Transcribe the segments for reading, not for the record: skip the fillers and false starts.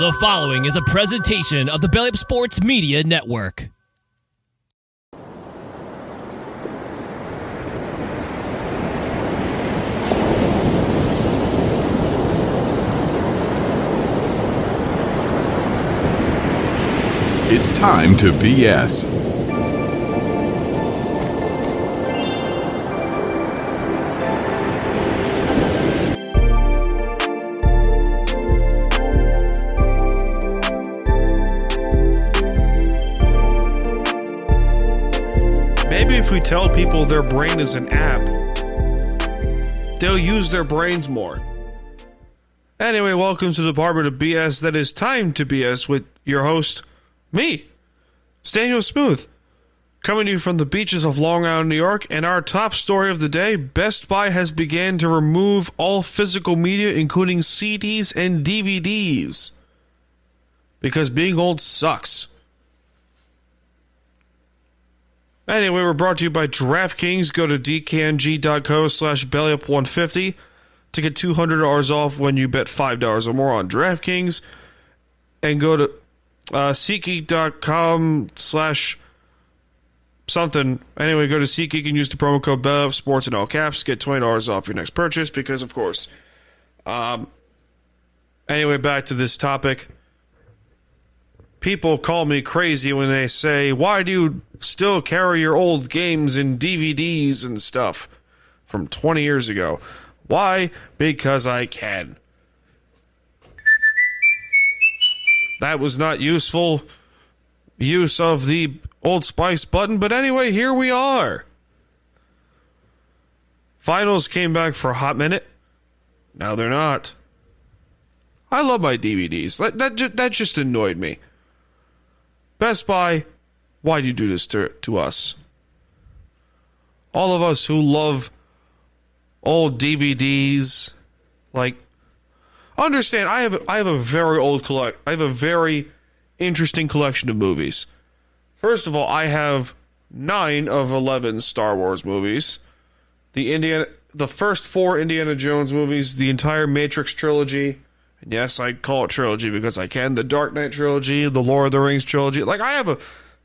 The following is a presentation of the Belly Up Sports Media Network. It's time to BS. Maybe if we tell people their brain is an app, they'll use their brains more. Anyway, welcome to the Department of BS that is time to BS with your host, me, Staniel Smooth, coming to you from the beaches of Long Island, New York, and our top story of the day, Best Buy has began to remove all physical media, including CDs and DVDs, because being old sucks. Anyway, we're brought to you by DraftKings. Go to dkng.co/bellyup150 to get $200 off when you bet $5 or more on DraftKings. And go to SeatGeek.com/something. Anyway, go to SeatGeek and use the promo code BELLYUP Sports in all caps. Get $20 off your next purchase because, of course. Anyway, back to this topic. People call me crazy when they say, why do you still carry your old games and DVDs and stuff from 20 years ago? Why? Because I can. That was not useful use of the Old Spice button, but anyway, here we are. Finals came back for a hot minute. Now they're not. I love my DVDs. That just annoyed me. Best Buy, why do you do this to us? All of us who love old DVDs, like, understand, I have a very old I have a very interesting collection of movies. First of all, I have 9 of 11 Star Wars movies, the first 4 Indiana Jones movies, the entire Matrix trilogy. And yes, I call it trilogy because I can. The Dark Knight trilogy, the Lord of the Rings trilogy. Like, I have a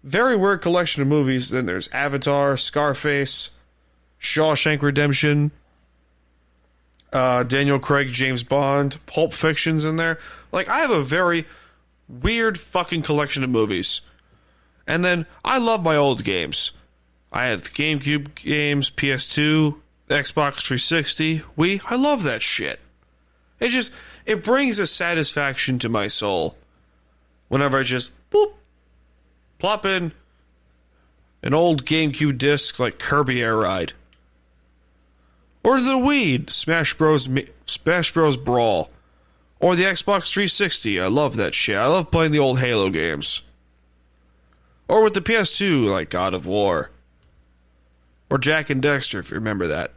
very weird collection of movies. Then there's Avatar, Scarface, Shawshank Redemption, Daniel Craig, James Bond, Pulp Fiction's in there. Like, I have a very weird fucking collection of movies. And then I love my old games. I have the GameCube games, PS2, Xbox 360, Wii. I love that shit. It brings a satisfaction to my soul whenever I just plop in an old GameCube disc like Kirby Air Ride. Or the Wii, Smash Bros. Brawl. Or the Xbox 360, I love that shit. I love playing the old Halo games. Or with the PS2, like God of War. Or Jack and Dexter, if you remember that.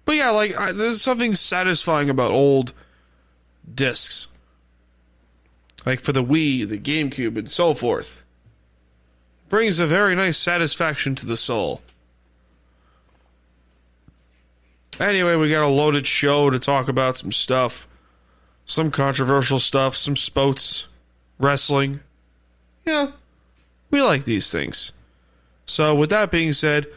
But yeah, like, there's something satisfying about old discs. Like for the Wii, the GameCube, and so forth. Brings a very nice satisfaction to the soul. Anyway, we got a loaded show to talk about some stuff. Some controversial stuff, some spots, wrestling. Yeah, we like these things. So with that being said,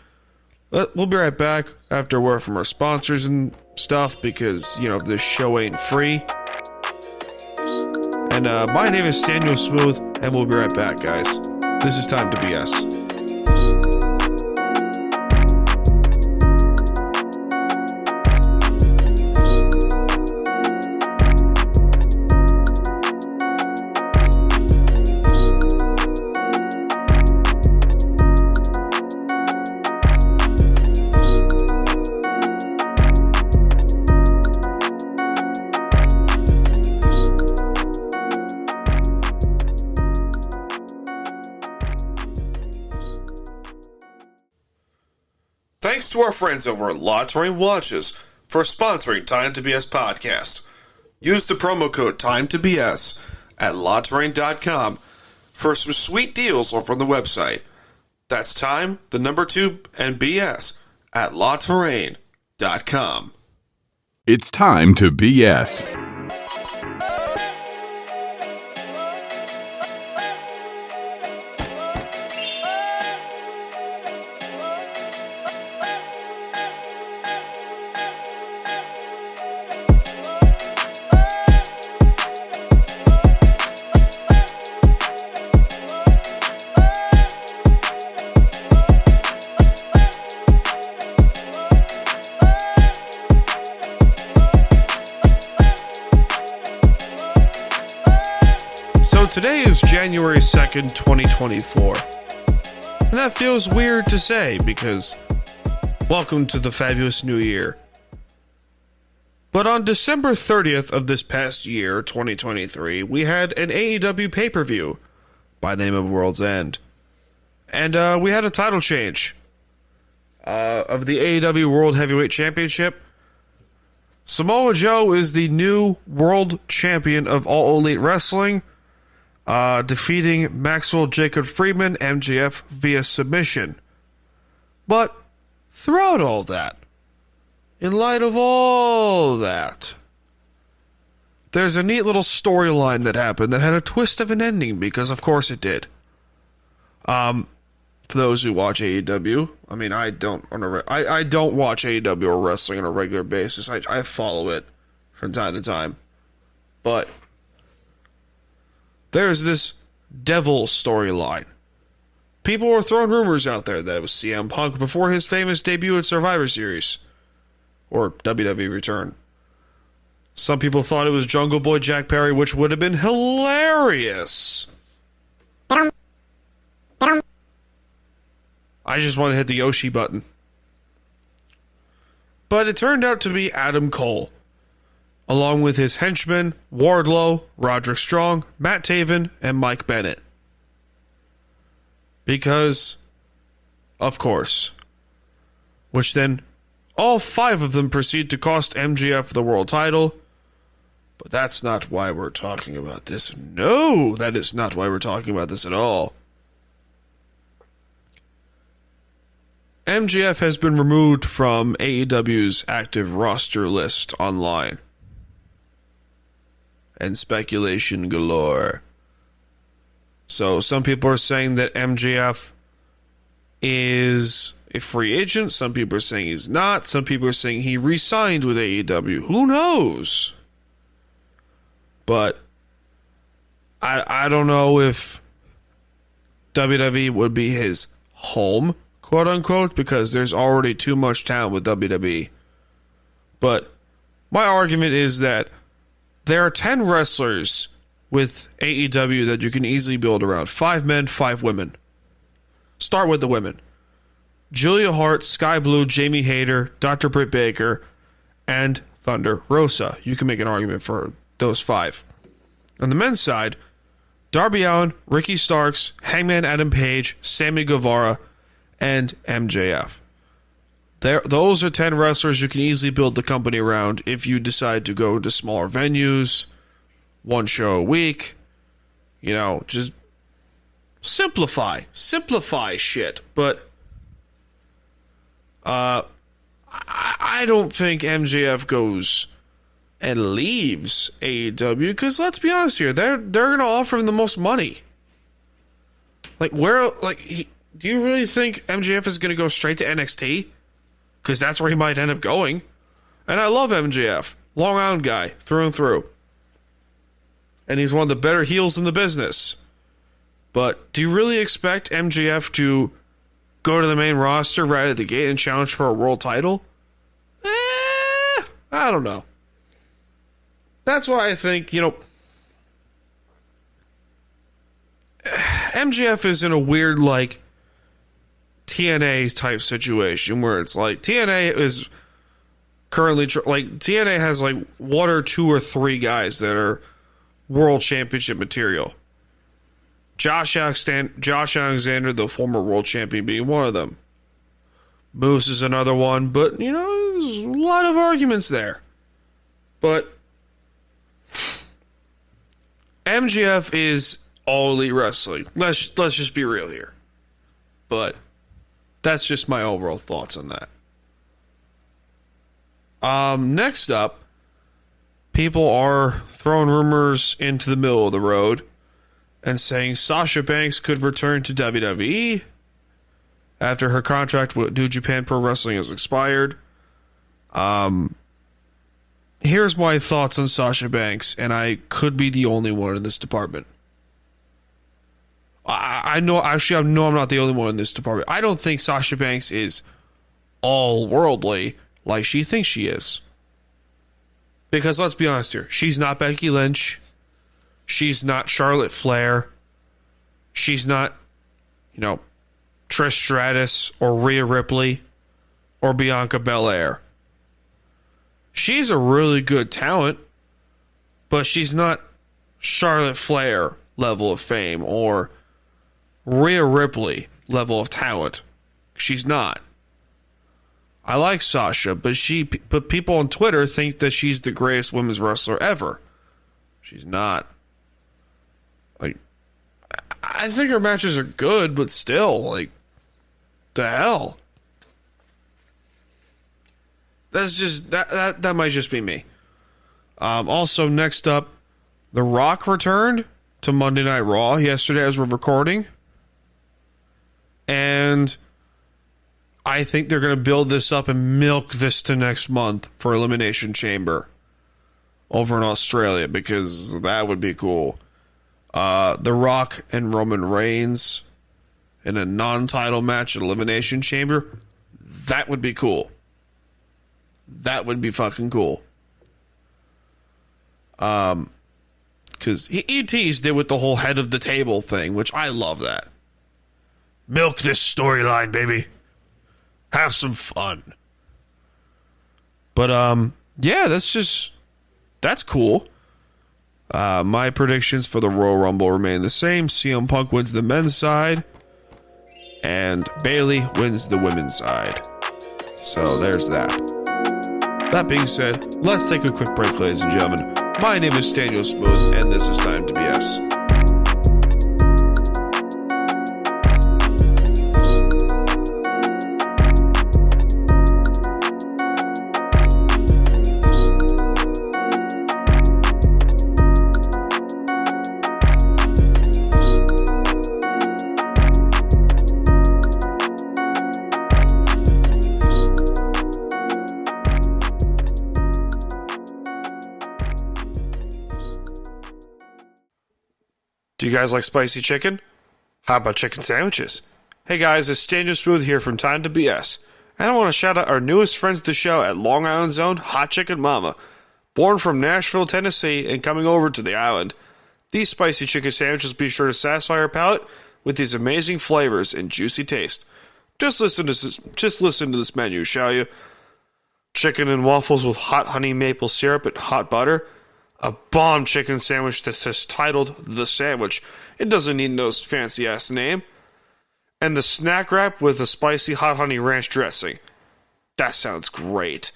we'll be right back after a word from our sponsors and stuff because, you know, this show ain't free. And my name is Staniel Smooth, and we'll be right back, guys. This is Time to BS. Thanks to our friends over at La Terrain Watches for sponsoring Time to BS podcast. Use the promo code TIME2BS at LaTerrain.com for some sweet deals over on the website. That's time, the number 2, and BS at LaTerrain.com. It's time to BS. Today is January 2nd, 2024. And that feels weird to say because welcome to the fabulous new year. But on December 30th of this past year, 2023, we had an AEW pay-per-view by the name of World's End. And we had a title change of the AEW World Heavyweight Championship. Samoa Joe is the new world champion of All Elite Wrestling, defeating Maxwell Jacob Friedman, MJF, via submission. But throughout all that, in light of all that, there's a neat little storyline that happened that had a twist of an ending, because of course it did. For those who watch AEW, I mean, I don't watch AEW or wrestling on a regular basis. I follow it from time to time. But there's this devil storyline. People were throwing rumors out there that it was CM Punk before his famous debut at Survivor Series. Or WWE Return. Some people thought it was Jungle Boy Jack Perry, which would have been hilarious. I just want to hit the Yoshi button. But it turned out to be Adam Cole, along with his henchmen, Wardlow, Roderick Strong, Matt Taven, and Mike Bennett. Because, of course. Which then, all 5 of them proceed to cost MJF the world title. But that's not why we're talking about this. No, that is not why we're talking about this at all. MJF has been removed from AEW's active roster list online. And speculation galore. So some people are saying that MJF is a free agent. Some people are saying he's not. Some people are saying he re-signed with AEW. Who knows? But I don't know if WWE would be his home, quote unquote, because there's already too much talent with WWE. But my argument is that there are 10 wrestlers with AEW that you can easily build around. 5 men, 5 women. Start with the women. Julia Hart, Sky Blue, Jamie Hayter, Dr. Britt Baker, and Thunder Rosa. You can make an argument for those 5. On the men's side, Darby Allin, Ricky Starks, Hangman Adam Page, Sammy Guevara, and MJF. Those are 10 wrestlers you can easily build the company around if you decide to go to smaller venues, 1 show a week. You know, just simplify shit. But I don't think MJF goes and leaves AEW, because let's be honest here, they're going to offer him the most money. Do you really think MJF is going to go straight to NXT? Because that's where he might end up going. And I love MJF. Long Island guy, through and through. And he's one of the better heels in the business. But do you really expect MJF to go to the main roster right at the gate and challenge for a world title? I don't know. That's why I think, MJF is in a weird, TNA type situation where it's like TNA is currently TNA has 1 or 2 or 3 guys that are world championship material. Josh Alexander, the former world champion, being one of them. Moose is another one, but there's a lot of arguments there. But MJF is All Elite Wrestling. Let's just be real here. But that's just my overall thoughts on that. Next up, people are throwing rumors into the middle of the road and saying Sasha Banks could return to WWE after her contract with New Japan Pro Wrestling has expired. Here's my thoughts on Sasha Banks, and I could be the only one in this department. I know I'm not the only one in this department. I don't think Sasha Banks is all worldly like she thinks she is. Because let's be honest here, she's not Becky Lynch. She's not Charlotte Flair. She's not, Trish Stratus or Rhea Ripley or Bianca Belair. She's a really good talent, but she's not Charlotte Flair level of fame or Rhea Ripley level of talent. She's not. I like Sasha, but people on Twitter think that she's the greatest women's wrestler ever. She's not. I think her matches are good, but still, the hell. That's just that might just be me. Also, next up, The Rock returned to Monday Night Raw yesterday as we're recording, and I think they're going to build this up and milk this to next month for Elimination Chamber over in Australia, because that would be cool. The Rock and Roman Reigns in a non-title match at Elimination Chamber, that would be cool. That would be fucking cool. Because he teased it with the whole head of the table thing, which I love that. Milk this storyline, baby. Have some fun. But, yeah, that's cool. My predictions for the Royal Rumble remain the same. CM Punk wins the men's side, and Bayley wins the women's side. So there's that. That being said, let's take a quick break, ladies and gentlemen. My name is Staniel Smooth, and this is Time to BS. Do you guys like spicy chicken? How about chicken sandwiches? Hey guys, it's Staniel Smooth here from Time to BS. And I want to shout out our newest friends of the show at Long Island's own Hot Chicken Mama. Born from Nashville, Tennessee, and coming over to the island, these spicy chicken sandwiches will be sure to satisfy your palate with these amazing flavors and juicy taste. Just listen to this menu, shall you? Chicken and waffles with hot honey maple syrup and hot butter. A bomb chicken sandwich that says titled The Sandwich. It doesn't need no fancy ass name. And the snack wrap with a spicy hot honey ranch dressing. That sounds great.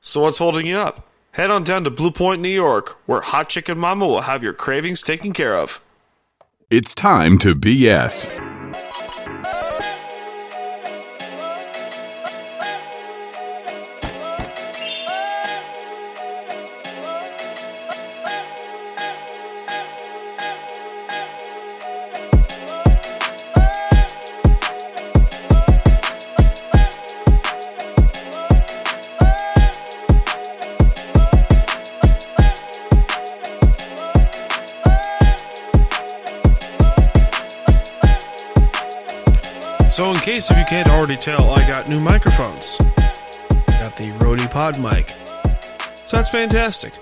So what's holding you up? Head on down to Blue Point, New York, where Hot Chicken Mama will have your cravings taken care of. It's time to BS. So in case if you can't already tell, I got new microphones. Got the Rode Pod mic. So that's fantastic.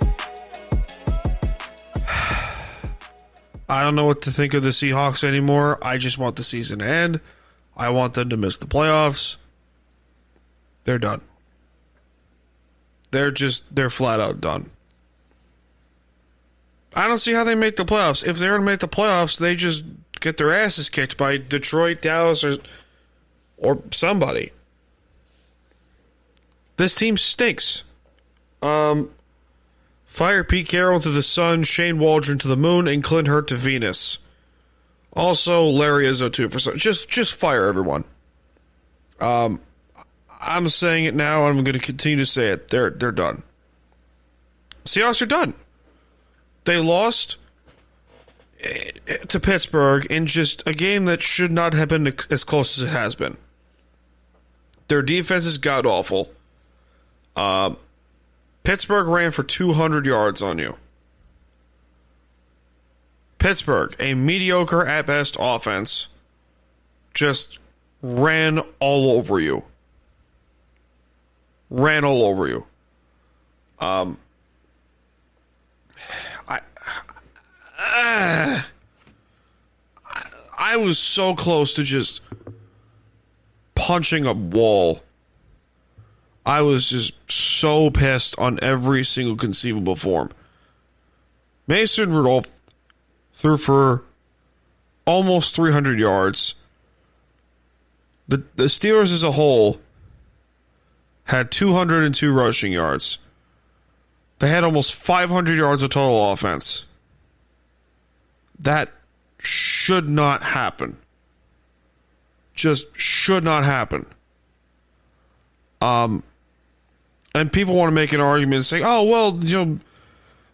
I don't know what to think of the Seahawks anymore. I just want the season to end. I want them to miss the playoffs. They're done. They're flat out done. I don't see how they make the playoffs. If they're going to make the playoffs, they just get their asses kicked by Detroit, Dallas, or somebody. This team stinks. Fire Pete Carroll to the sun, Shane Waldron to the moon, and Clint Hurt to Venus. Also, Larry Izzo too. Just fire everyone. I'm saying it now, and I'm going to continue to say it. They're done. Seahawks are done. They lost to Pittsburgh in just a game that should not have been as close as it has been. Their defense is god-awful. Pittsburgh ran for 200 yards on you. Pittsburgh, a mediocre at best offense, just ran all over you. I was so close to just punching a wall. I was just so pissed on every single conceivable form. Mason Rudolph threw for almost 300 yards. The Steelers as a whole had 202 rushing yards. They had almost 500 yards of total offense. That should not happen. Just should not happen. And people want to make an argument saying, oh, well,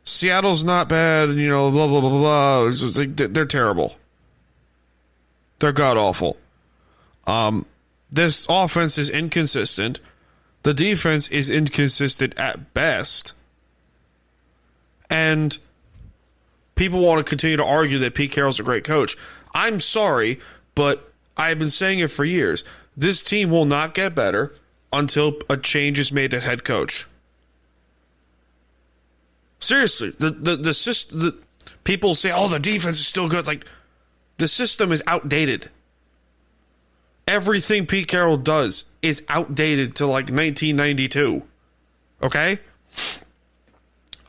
Seattle's not bad, blah, blah, blah, blah, blah. It's like they're terrible. They're god-awful. This offense is inconsistent. The defense is inconsistent at best. And people want to continue to argue that Pete Carroll's a great coach. I'm sorry, but I've been saying it for years. This team will not get better until a change is made at head coach. Seriously, the system. People say, "Oh, the defense is still good." Like, the system is outdated. Everything Pete Carroll does is outdated to like 1992. Okay?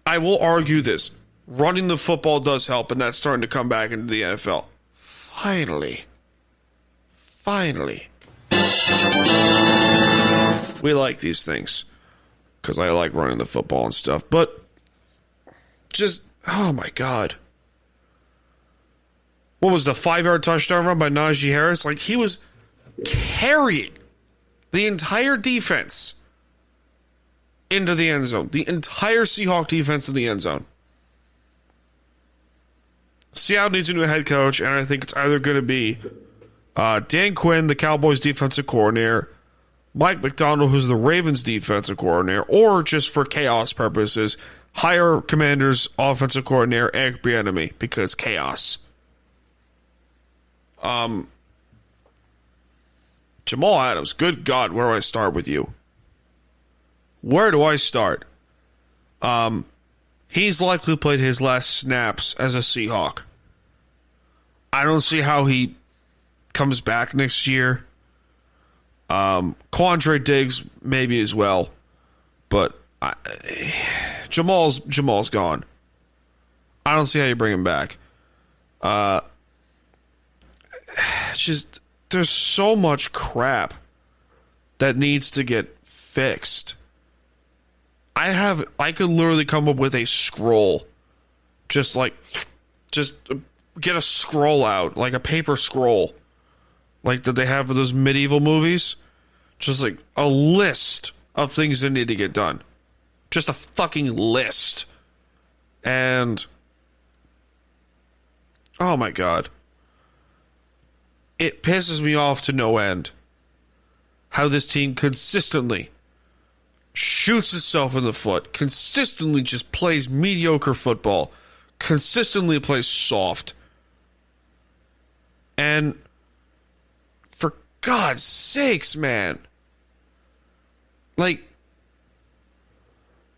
I will argue this. Running the football does help, and that's starting to come back into the NFL. Finally. We like these things because I like running the football and stuff. But just, oh my God. What was the 5-yard touchdown run by Najee Harris? Like, he was carrying the entire defense into the end zone. The entire Seahawk defense in the end zone. Seattle needs a new head coach, and I think it's either going to be Dan Quinn, the Cowboys defensive coordinator, Mike McDonald, who's the Ravens defensive coordinator, or just for chaos purposes, hire Commanders offensive coordinator Eric Bieniemy, because chaos. Jamal Adams, good God, where do I start with you? Where do I start? He's likely played his last snaps as a Seahawk. I don't see how he comes back next year. Quandre Diggs maybe as well, but Jamal's gone. I don't see how you bring him back. Just there's so much crap that needs to get fixed. I could literally come up with a scroll. Just get a scroll out, like a paper scroll. Like that they have for those medieval movies. Just like a list of things that need to get done. Just a fucking list. And oh my God. It pisses me off to no end how this team consistently shoots itself in the foot, consistently just plays mediocre football, consistently plays soft. And for God's sakes, man, like,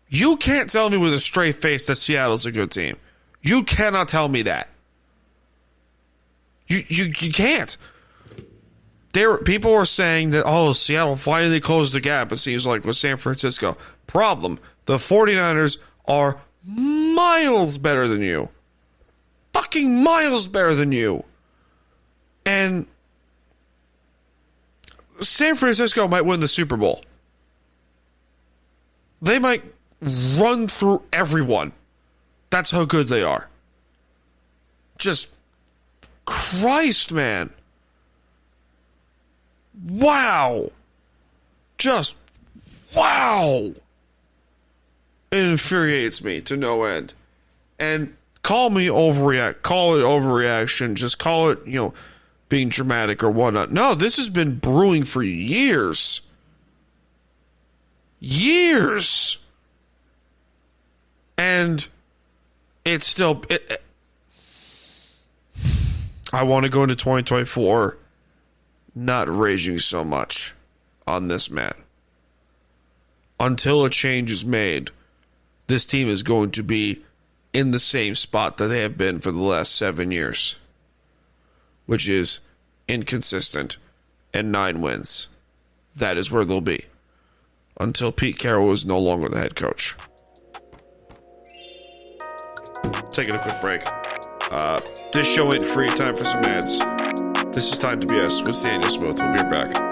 you can't tell me with a straight face that Seattle's a good team. You cannot tell me that. You can't. People were saying that, oh, Seattle finally closed the gap, it seems like, with San Francisco. Problem. The 49ers are miles better than you. Fucking miles better than you. And San Francisco might win the Super Bowl. They might run through everyone. That's how good they are. Just Christ, man. Wow. Just wow. It infuriates me to no end. And call it overreaction, just call it, being dramatic or whatnot. No, this has been brewing for years. Years. And it's still... I want to go into 2024 not raging so much on this man. Until a change is made, this team is going to be in the same spot that they have been for the last 7 years, which is inconsistent and 9 wins. That is where they'll be until Pete Carroll is no longer the head coach. Taking a quick break. This show ain't free. Time for some ads. This is Time to BS with Staniel Smooth. We'll be right back.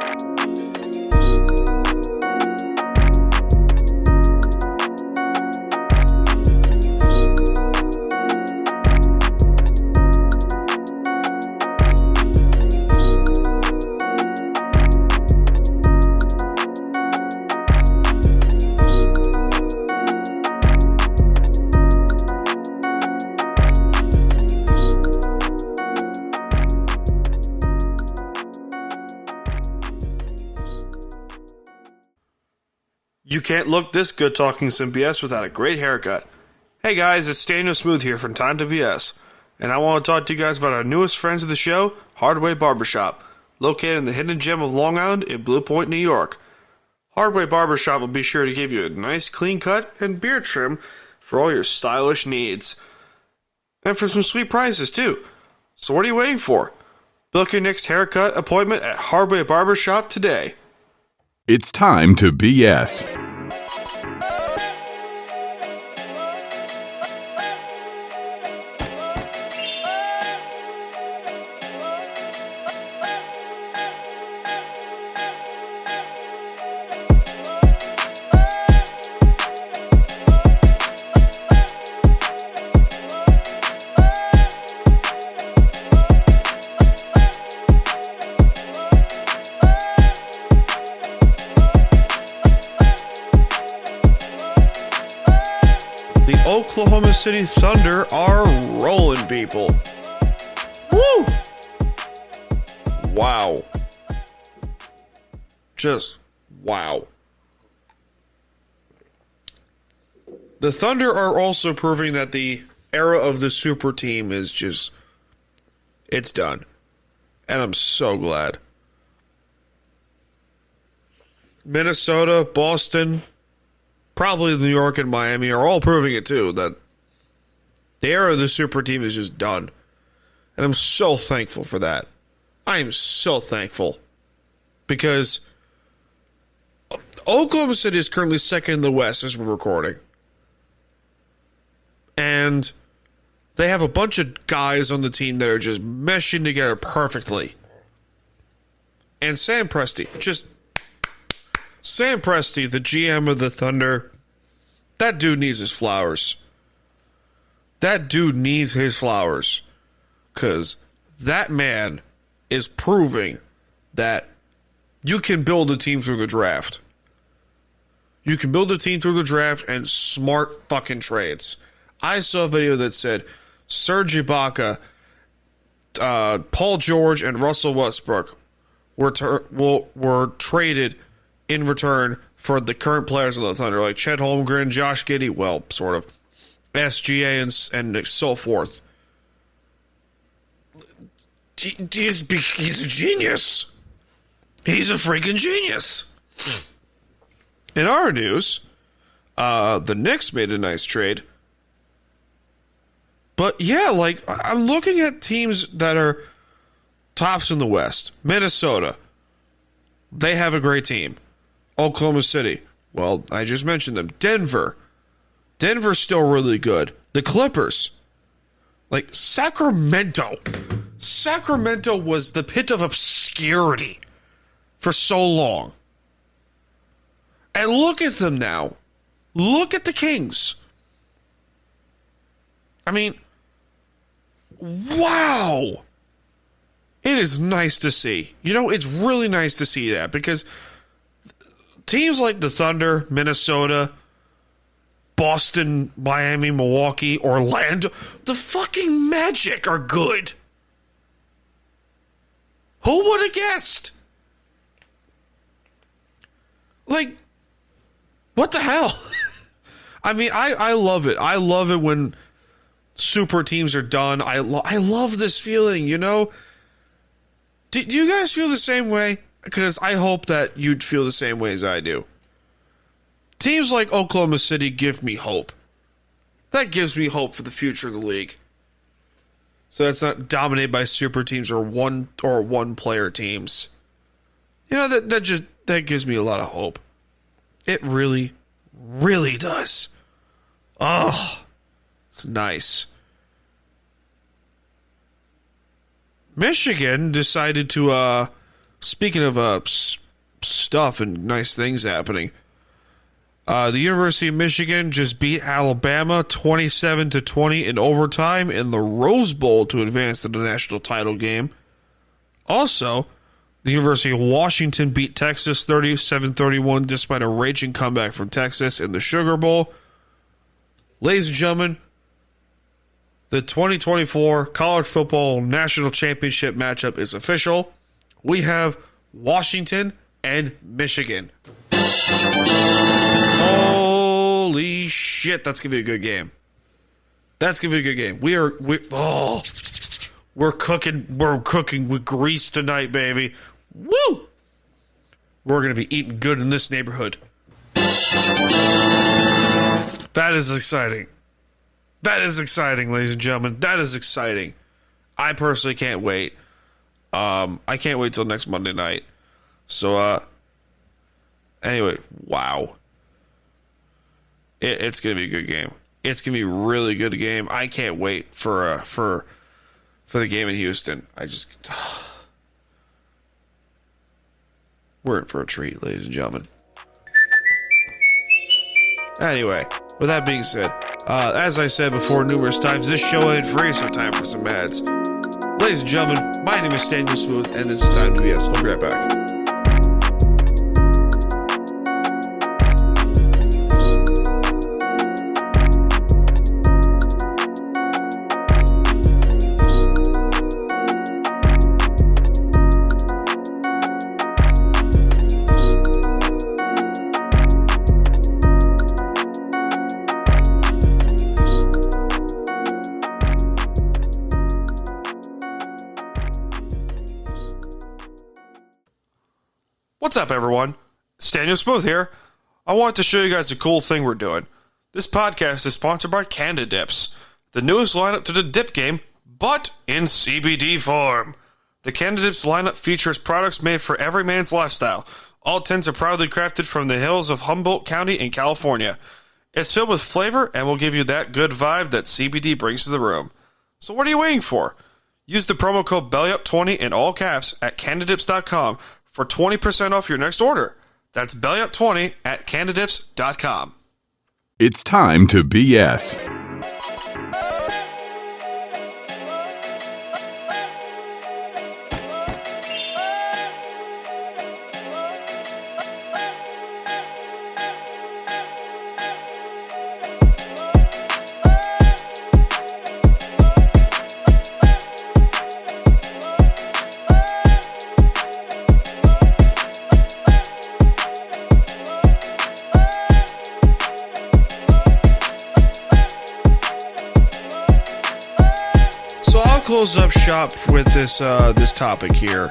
You can't look this good talking some BS without a great haircut. Hey guys, it's Staniel Smooth here from Time to BS, and I want to talk to you guys about our newest friends of the show, Hardway Barbershop, located in the hidden gem of Long Island in Blue Point, New York. Hardway Barbershop will be sure to give you a nice clean cut and beard trim for all your stylish needs. And for some sweet prices too. So what are you waiting for? Book your next haircut appointment at Hardway Barbershop today. It's time to BS. The Oklahoma City Thunder are rolling, people. Woo! Wow. Just wow. The Thunder are also proving that the era of the super team is just, it's done. And I'm so glad. Minnesota, Boston, probably New York and Miami are all proving it too, that the era of the super team is just done. And I'm so thankful for that. I am so thankful. Because Oklahoma City is currently second in the West as we're recording. And they have a bunch of guys on the team that are just meshing together perfectly. And Sam Presti, the GM of the Thunder, that dude needs his flowers. That dude needs his flowers. Because that man is proving that you can build a team through the draft. You can build a team through the draft and smart fucking trades. I saw a video that said Serge Ibaka, Paul George, and Russell Westbrook were traded in return for the current players of the Thunder, like Chet Holmgren, Josh Giddey, well, sort of, SGA, and so forth. He's a genius. He's a freaking genius. In our news, the Knicks made a nice trade. But yeah, like, I'm looking at teams that are tops in the West. Minnesota, they have a great team. Oklahoma City, well, I just mentioned them. Denver's still really good. The Clippers, like Sacramento was the pit of obscurity for so long. And look at them now. Look at the Kings. I mean, wow. It is nice to see. You know, it's really nice to see that because teams like the Thunder, Minnesota, Boston, Miami, Milwaukee, Orlando, the fucking Magic are good. Who would have guessed? Like, what the hell? I mean, I love it. I love it when super teams are done. I love this feeling, you know? Do you guys feel the same way? Because I hope that you'd feel the same way as I do. Teams like Oklahoma City give me hope. That gives me hope for the future of the league. So that's not dominated by super teams or one player teams. You know, that gives me a lot of hope. It really, really does. Oh, it's nice. Michigan decided to, speaking of stuff and nice things happening, the University of Michigan just beat Alabama 27-20 in overtime in the Rose Bowl to advance to the national title game. Also, the University of Washington beat Texas 37-31 despite a raging comeback from Texas in the Sugar Bowl. Ladies and gentlemen, the 2024 College Football National Championship matchup is official. We have Washington and Michigan. Holy shit, that's gonna be a good game. That's gonna be a good game. We're cooking with grease tonight, baby. Woo! We're gonna be eating good in this neighborhood. That is exciting. That is exciting, ladies and gentlemen. That is exciting. I personally can't wait. I can't wait till next Monday night. So, anyway, wow. It's gonna be a good game. It's gonna be a really good game. I can't wait for the game in Houston. We're in for a treat, ladies and gentlemen. Anyway, with that being said, as I said before numerous times, this show ain't free, so time for some ads. Ladies and gentlemen, my name is Staniel Smooth, and this is Time to BS. I'll be right back. What's up, everyone? Staniel Smooth here. I want to show you guys a cool thing we're doing. This podcast is sponsored by Canada Dips, the newest lineup to the dip game, but in CBD form. The Canada Dips lineup features products made for every man's lifestyle. All tins are proudly crafted from the hills of Humboldt County in California. It's filled with flavor and will give you that good vibe that CBD brings to the room. So what are you waiting for? Use the promo code BELLYUP20 in all caps at CanadaDips.com for 20% off your next order. That's BELLYUP20 at CanadaDips.com. It's time to BS. Close up shop with this topic here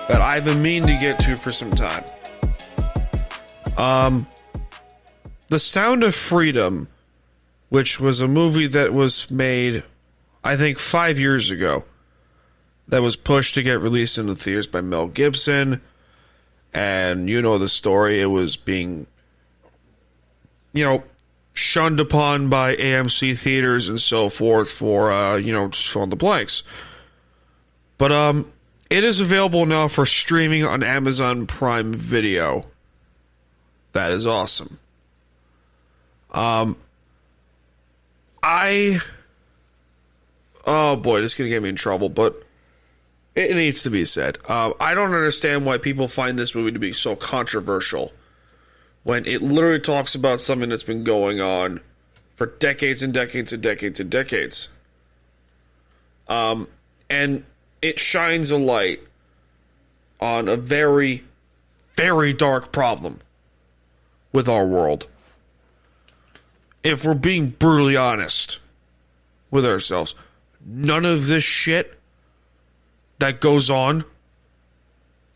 that I've been meaning to get to for some time. The Sound of Freedom, which was a movie that was made, I think, 5 years ago, that was pushed to get released into theaters by Mel Gibson, and you know the story. It was being, shunned upon by AMC theaters and so forth for, just fill in the blanks. But, it is available now for streaming on Amazon Prime Video. That is awesome. Oh boy, this is going to get me in trouble, but it needs to be said. I don't understand why people find this movie to be so controversial, when it literally talks about something that's been going on for decades and decades and decades and decades. And it shines a light on a very, very dark problem with our world. If we're being brutally honest with ourselves, none of this shit that goes on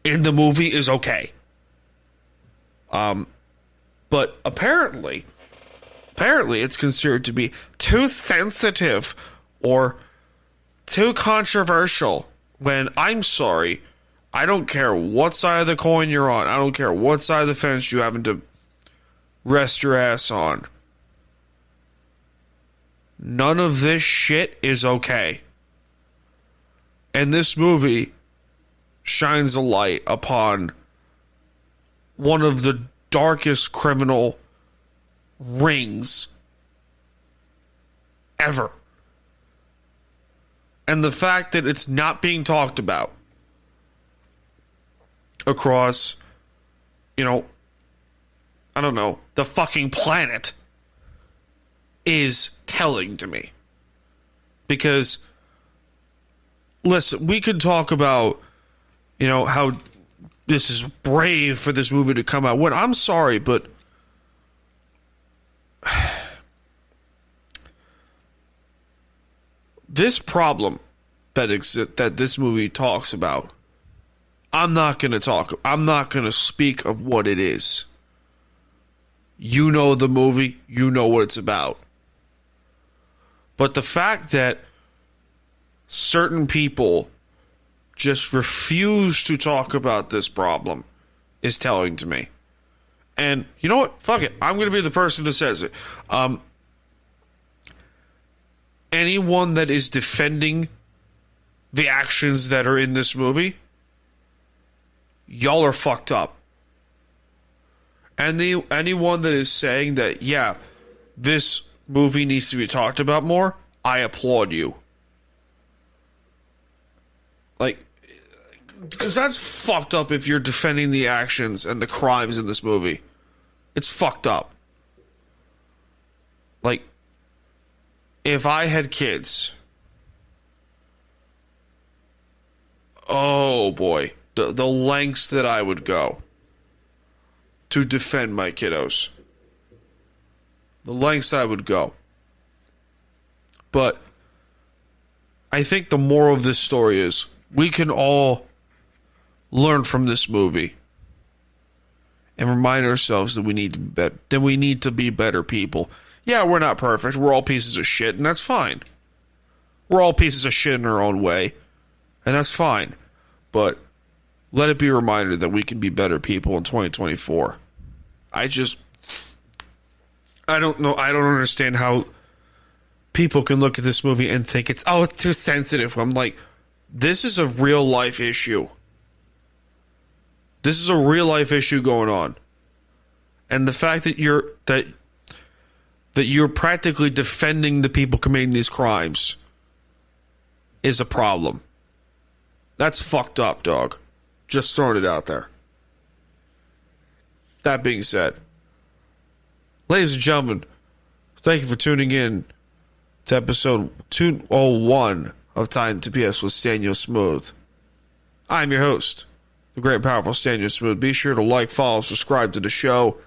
in the movie is okay. But apparently apparently it's considered to be too sensitive or too controversial, when I'm sorry, I don't care what side of the coin you're on. I don't care what side of the fence you happen to rest your ass on. None of this shit is okay. And this movie shines a light upon one of the darkest criminal rings ever. And the fact that it's not being talked about across, I don't know, the fucking planet is telling to me. Because, listen, we could talk about, how this is brave for this movie to come out. When I'm sorry, but this problem that this movie talks about, I'm not going to speak of what it is. You know the movie, you know what it's about. But the fact that certain people just refuse to talk about this problem is telling to me. And you know what? Fuck it. I'm going to be the person that says it. Anyone that is defending the actions that are in this movie, y'all are fucked up. And anyone that is saying that, yeah, this movie needs to be talked about more, I applaud you. Like, because that's fucked up if you're defending the actions and the crimes in this movie. It's fucked up. Like, if I had kids, oh boy, the lengths that I would go to defend my kiddos. The lengths I would go. But I think the moral of this story is we can all learn from this movie and remind ourselves that we need to be better people. Yeah, we're not perfect. We're all pieces of shit, and that's fine. We're all pieces of shit in our own way, and that's fine. But let it be a reminder that we can be better people in 2024. I don't know. I don't understand how people can look at this movie and think it's too sensitive. I'm like, this is a real life issue. This is a real life issue going on. And the fact that you're practically defending the people committing these crimes is a problem. That's fucked up, dog. Just throwing it out there. That being said, ladies and gentlemen, thank you for tuning in to episode 201 of Time to PS with Staniel Smooth. I'm your host, the great, powerful Staniel Smooth. Be sure to like, follow, subscribe to the show.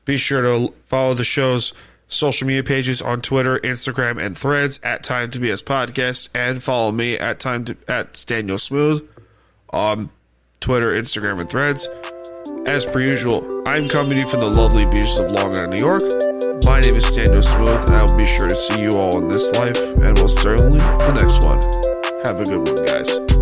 Be sure to follow the show's social media pages on Twitter, Instagram, and Threads at Time to BS Podcast, and follow me at Staniel Smooth on Twitter, Instagram, and Threads. As per usual, I'm coming to you from the lovely beaches of Long Island, New York. My name is Staniel Smooth, and I will be sure to see you all in this life, and most certainly the next one. Have a good one, guys.